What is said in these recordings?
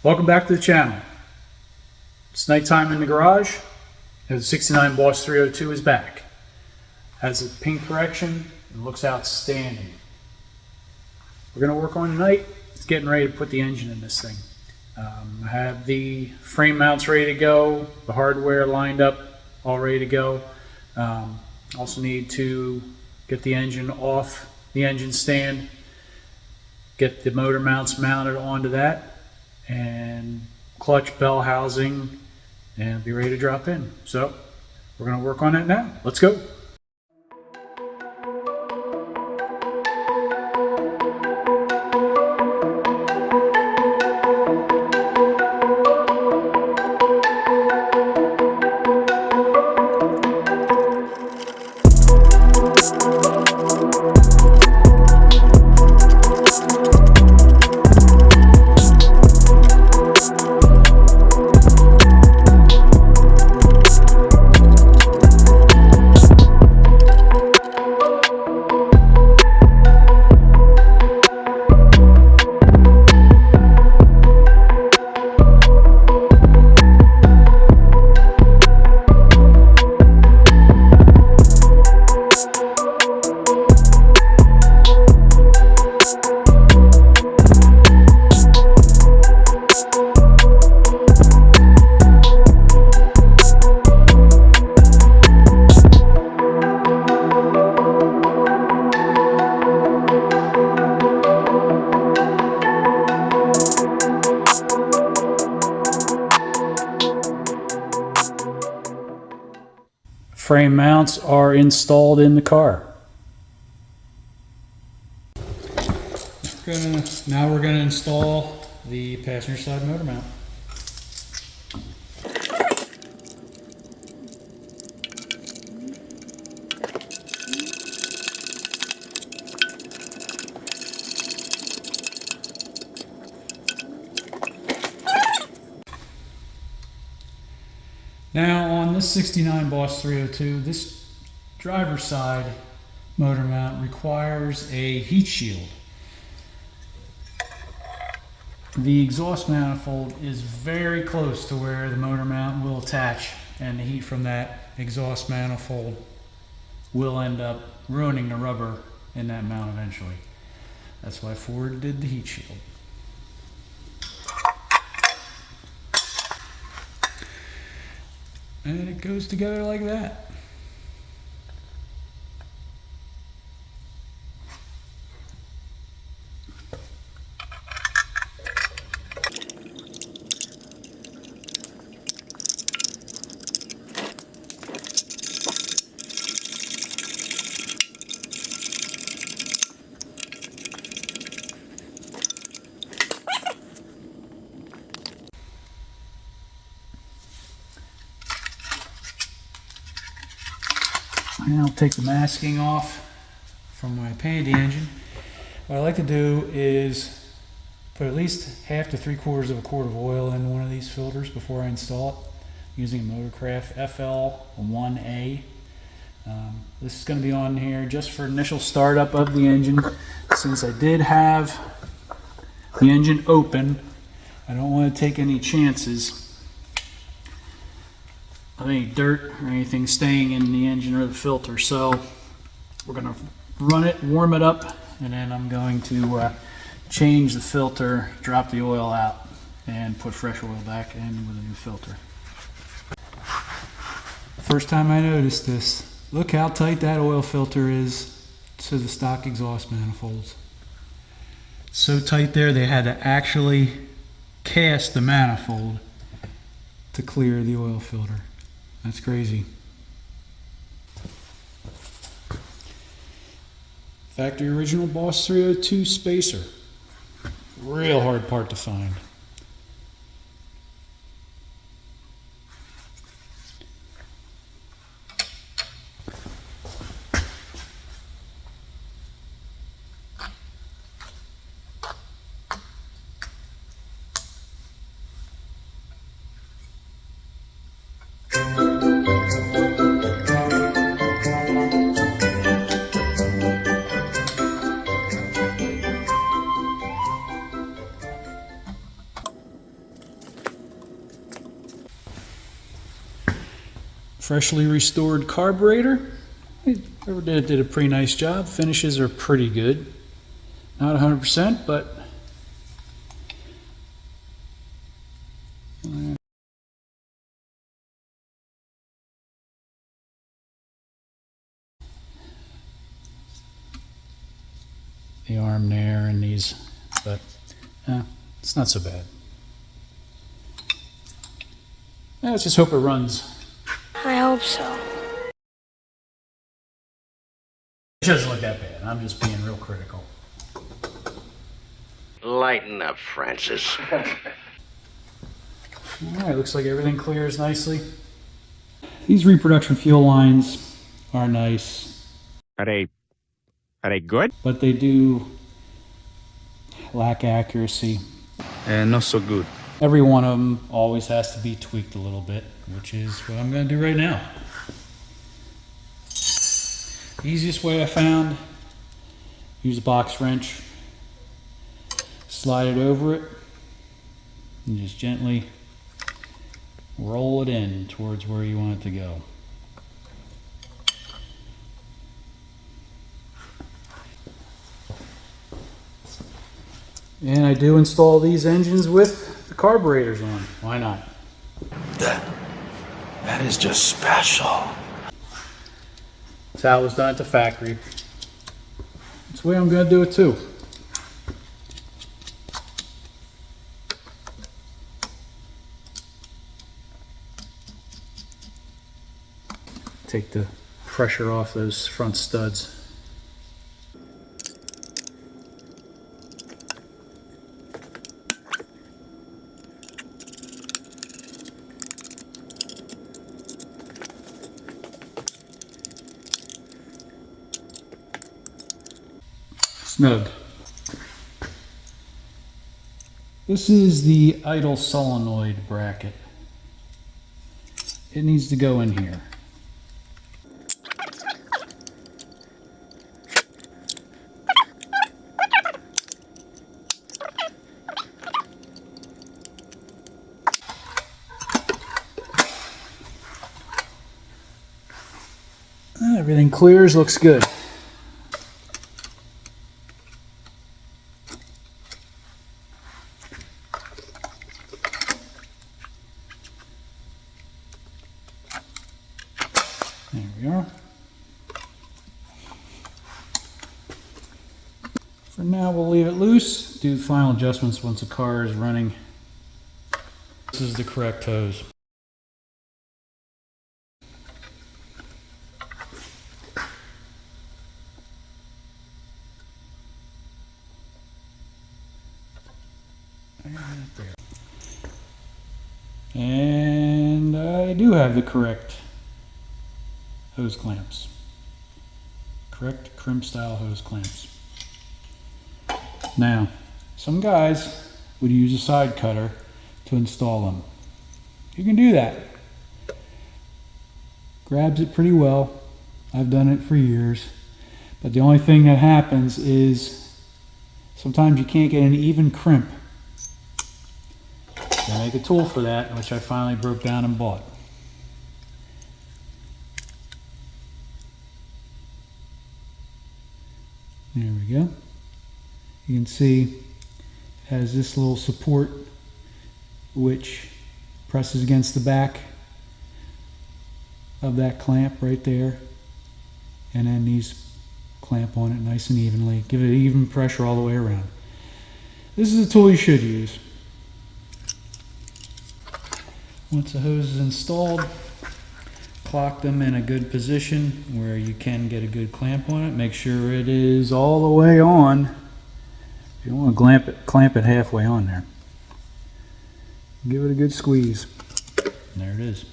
Welcome back to the channel. It's nighttime in the garage, and the 69 Boss 302 is back. Has a paint correction and looks outstanding. We're going to work on tonight. It's getting ready to put the engine in this thing. I have the frame mounts ready to go, the hardware lined up, all ready to go. Also need to get the engine off the engine stand, get the motor mounts mounted onto that, and clutch bell housing, and be ready to drop in. So we're going to work on that now. Let's go. Frame mounts are installed in the car. Now we're going to install the passenger side motor mount. Now on this 69 Boss 302, this driver's side motor mount requires a heat shield. The exhaust manifold is very close to where the motor mount will attach, and the heat from that exhaust manifold will end up ruining the rubber in that mount eventually. That's why Ford did the heat shield. And it goes together like that. And I'll take the masking off from when I painted the engine. What I like to do is put at least half to 3/4 of a quart of oil in one of these filters before I install it, using a Motorcraft FL1A. This is going to be on here just for initial startup of the engine. Since I did have the engine open, I don't want to take any chances of any dirt or anything staying in the engine or the filter. So we're going to run it, warm it up, and then I'm going to change the filter, drop the oil out, and put fresh oil back in with a new filter. First time I noticed this, look how tight that oil filter is to the stock exhaust manifolds. So tight there they had to actually cast the manifold to clear the oil filter. That's crazy. Factory original Boss 302 spacer. Real hard part to find. Freshly restored carburetor. Whoever did it did a pretty nice job. Finishes are pretty good. Not 100%, but the arm there and these, but it's not so bad. Let's just hope it runs. I hope so. It doesn't look that bad. I'm just being real critical. Lighten up, Francis. Alright, looks like everything clears nicely. These reproduction fuel lines are nice. Are they good? But they do lack accuracy. And not so good. Every one of them always has to be tweaked a little bit, which is what I'm going to do right now. The easiest way I found, use a box wrench, slide it over it, and just gently roll it in towards where you want it to go. And I do install these engines with the carburetors on. Why not? That is just special. That's how it was done at the factory. That's the way I'm going to do it too. Take the pressure off those front studs. Snug. This is the idle solenoid bracket. It needs to go in here. Everything clears, looks good. There we are. For now, we'll leave it loose. Do the final adjustments once the car is running. This is the correct hose. And I do have the correct hose clamps. Correct crimp style hose clamps. Now, some guys would use a side cutter to install them. You can do that. Grabs it pretty well. I've done it for years. But the only thing that happens is sometimes you can't get an even crimp. I make a tool for that, which I finally broke down and bought. There we go. You can see it has this little support which presses against the back of that clamp right there, and then these clamp on it nice and evenly. Give it even pressure all the way around. This is a tool you should use. Once the hose is installed, clock them in a good position where you can get a good clamp on it. Make sure it is all the way on. You don't want to clamp it halfway on there. Give it a good squeeze. And there it is.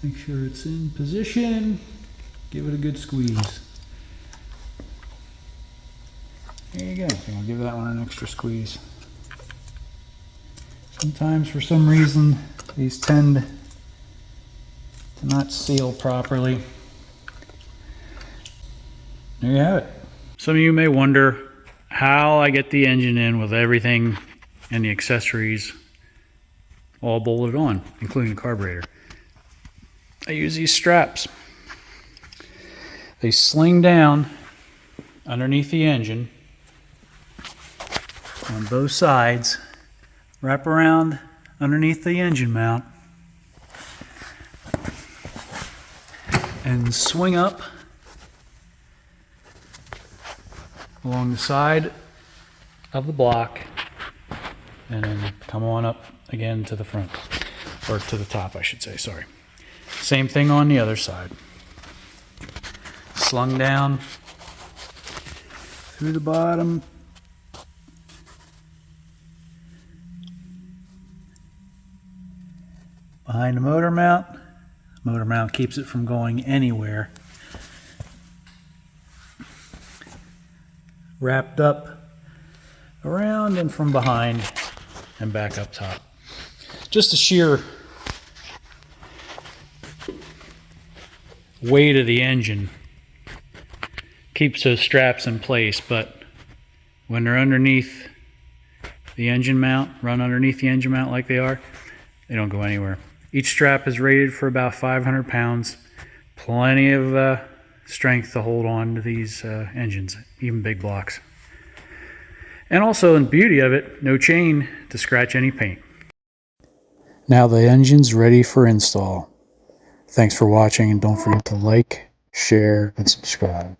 Make sure it's in position. Give it a good squeeze. There you go. I'll give that one an extra squeeze. Sometimes, for some reason, these tend to not seal properly. There you have it. Some of you may wonder how I get the engine in with everything and the accessories all bolted on, including the carburetor. I use these straps. They sling down underneath the engine on both sides, wrap around underneath the engine mount, and swing up along the side of the block, and then come on up again to the front, or to the top, I should say, sorry. Same thing on the other side. Slung down through the bottom, behind the motor mount. Motor mount keeps it from going anywhere. Wrapped up around and from behind and back up top. Just the sheer weight of the engine keeps those straps in place, but when they're underneath the engine mount, run underneath the engine mount like they are, they don't go anywhere. Each strap is rated for about 500 pounds. Plenty of strength to hold on to these engines, even big blocks. And also, the beauty of it, no chain to scratch any paint. Now the engine's ready for install. Thanks for watching, and don't forget to like, share, and subscribe.